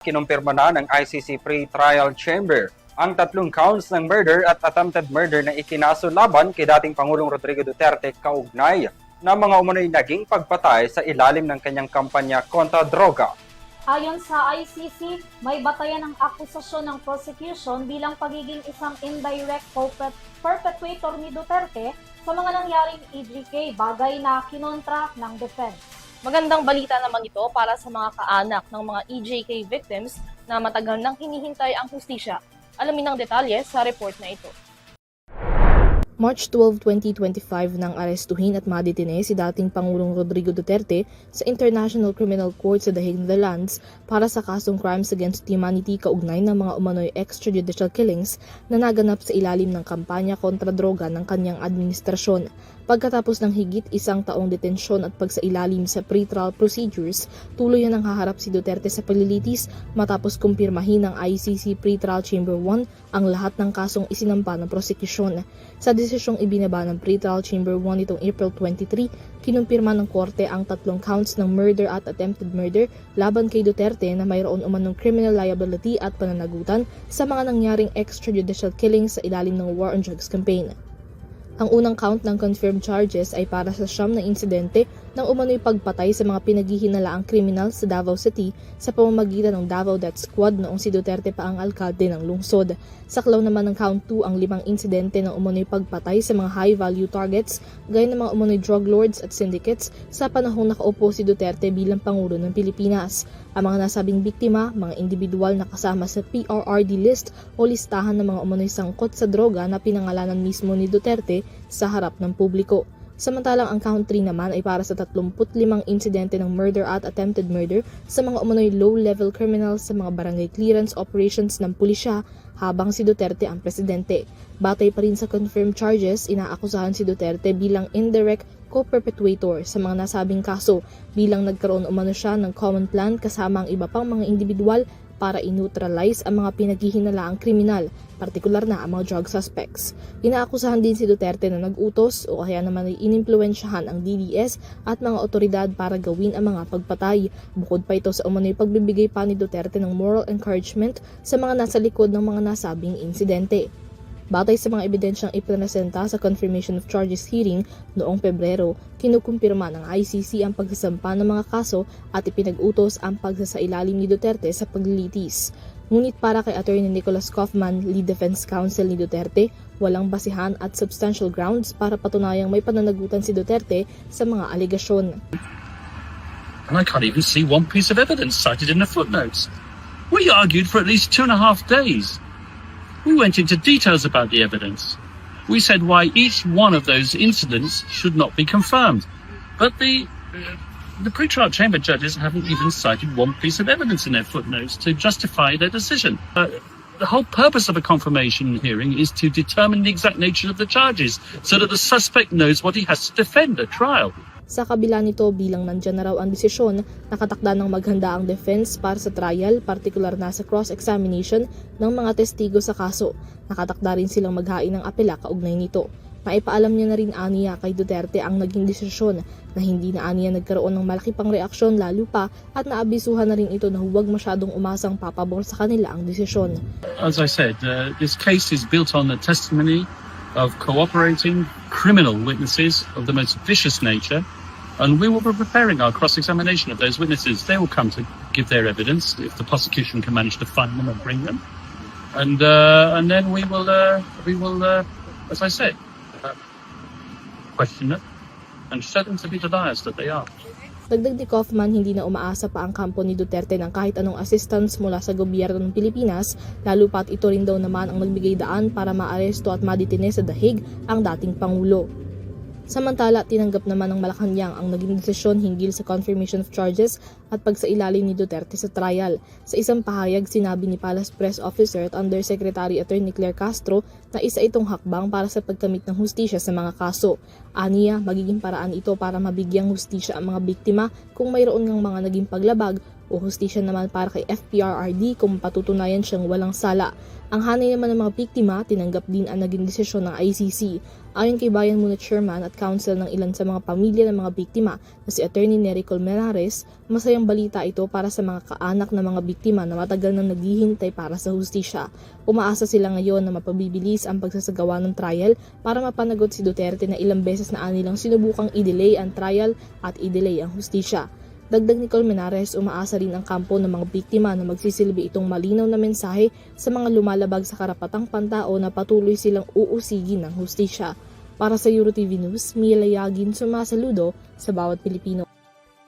Kinumpirma na ng ICC Pre-Trial Chamber ang 3 counts ng murder at attempted murder na ikinaso laban kay dating Pangulong Rodrigo Duterte kaugnay na mga umunoy naging pagpatay sa ilalim ng kanyang kampanya kontra droga. Ayon sa ICC, may batayan ng akusasyon ng prosecution bilang pagiging isang indirect perpetrator ni Duterte sa mga nangyaring EJK, bagay na kinontra ng defense. Magandang balita naman ito para sa mga kaanak ng mga EJK victims na matagal nang hinihintay ang hustisya. Alamin ang detalye sa report na ito. March 12, 2025 nang arestuhin at madetine si dating Pangulong Rodrigo Duterte sa International Criminal Court sa The Hague, Netherlands para sa kasong crimes against humanity kaugnay ng mga umano'y extrajudicial killings na naganap sa ilalim ng kampanya kontra droga ng kanyang administrasyon. Pagkatapos ng higit 1 taong detensyon at pagsailalim sa pre-trial procedures, tuloy na haharap si Duterte sa paglilitis matapos kumpirmahin ng ICC Pre-Trial Chamber 1 ang lahat ng kasong isinampa ng prosekusyon. Sa desisyong ibinaba ng Pre-Trial Chamber 1 nitong April 23, kinumpirma ng korte ang 3 counts ng murder at attempted murder laban kay Duterte na mayroon umanong criminal liability at pananagutan sa mga nangyaring extrajudicial killings sa ilalim ng War on Drugs campaign. Ang unang count ng confirmed charges ay para sa 9 na insidente ng umano'y pagpatay sa mga pinaghihinalaang kriminal sa Davao City sa pamamagitan ng Davao Death Squad noong si Duterte pa ang alkalde ng lungsod. Saklaw naman ng count 2 ang 5 insidente ng umano'y pagpatay sa mga high-value targets gaya ng mga umano'y drug lords at syndicates sa panahong nakaupo si Duterte bilang Pangulo ng Pilipinas. Ang mga nasabing biktima, mga individual na kasama sa PRRD list o listahan ng mga umano'y sangkot sa droga na pinangalanan mismo ni Duterte sa harap ng publiko. Samantalang ang count 3 naman ay para sa 35 insidente ng murder at attempted murder sa mga umano'y low-level criminals sa mga barangay clearance operations ng pulisya habang si Duterte ang presidente. Batay pa rin sa confirmed charges, inaakusahan si Duterte bilang indirect co-perpetrator sa mga nasabing kaso bilang nagkaroon umano siya ng common plan kasama ang iba pang mga individual para i-neutralize ang mga pinaghihinalaang kriminal, partikular na ang mga drug suspects. Inaakusahan din si Duterte na nag-utos o kaya naman ay inimpluwensyahan ang DDS at mga otoridad para gawin ang mga pagpatay. Bukod pa ito sa umano'y pagbibigay pa ni Duterte ng moral encouragement sa mga nasa likod ng mga nasabing insidente. Batay sa mga ebidensyang ipresenta sa confirmation of charges hearing noong Pebrero, kinukumpirma ng ICC ang pagsasampa ng mga kaso at ipinag-utos ang pagsasailalim ni Duterte sa paglilitis. Ngunit para kay Attorney Nicholas Kaufman, lead defense counsel ni Duterte, walang basihan at substantial grounds para patunayang may pananagutan si Duterte sa mga alegasyon. And I can't even see one piece of evidence cited in the footnotes. We argued for at least 2.5 days. We went into details about the evidence. We said why each one of those incidents should not be confirmed. But the pre-trial chamber judges haven't even cited one piece of evidence in their footnotes to justify their decision. The whole purpose of a confirmation hearing is to determine the exact nature of the charges so that the suspect knows what he has to defend at trial. Sa kabila nito, bilang nandyan na raw ang desisyon, nakatakda ng maghanda ang defense para sa trial, partikular na sa cross-examination ng mga testigo sa kaso. Nakatakda rin silang maghain ng apela kaugnay nito. Maipaalam niya na rin aniya kay Duterte ang naging desisyon na hindi na aniya nagkaroon ng malaki pang reaksyon lalo pa at naabisuhan na rin ito na huwag masyadong umasang papabor sa kanila ang desisyon. As I said, this case is built on the testimony of cooperating criminal witnesses of the most vicious nature. And we will be preparing our cross-examination of those witnesses. They will come to give their evidence if the prosecution can manage to find them and bring them. And then we will, as I said, question them and show them to be the liars that they are. Dagdag ni Kaufman, hindi na umaasa pa ang kampo ni Duterte ng kahit anong assistance mula sa gobyerno ng Pilipinas, lalo pat ito rin daw naman ang nagbigay daan para maaresto at madetine sa The Hague ang dating Pangulo. Samantala, tinanggap naman ng Malacanang ang naging desisyon hinggil sa confirmation of charges at pagsailalim ni Duterte sa trial. Sa isang pahayag, sinabi ni Palace Press Officer at Undersecretary Attorney Claire Castro na isa itong hakbang para sa pagkamit ng hustisya sa mga kaso. Aniya, magiging paraan ito para mabigyang hustisya ang mga biktima kung mayroon ng mga naging paglabag o hustisya naman para kay FPRRD kung patutunayan siyang walang sala. Ang hanay naman ng mga biktima, tinanggap din ang naging desisyon ng ICC. Ayon kay Bayan Muna Chairman at Counsel ng ilan sa mga pamilya ng mga biktima na si Attorney Nery Colmenares, masayang balita ito para sa mga kaanak ng mga biktima na matagal nang naghihintay para sa hustisya. Umaasa sila ngayon na mapabibilis ang pagsasagawa ng trial para mapanagot si Duterte na ilang beses na anilang sinubukang i-delay ang trial at i-delay ang hustisya. Dagdag ni Colmenares, umaasa rin ang kampo ng mga biktima na magsisilbi itong malinaw na mensahe sa mga lumalabag sa karapatang pantao na patuloy silang uusigin ng hustisya. Para sa EuroTV News, Mia Layagin, sumasaludo sa bawat Pilipino.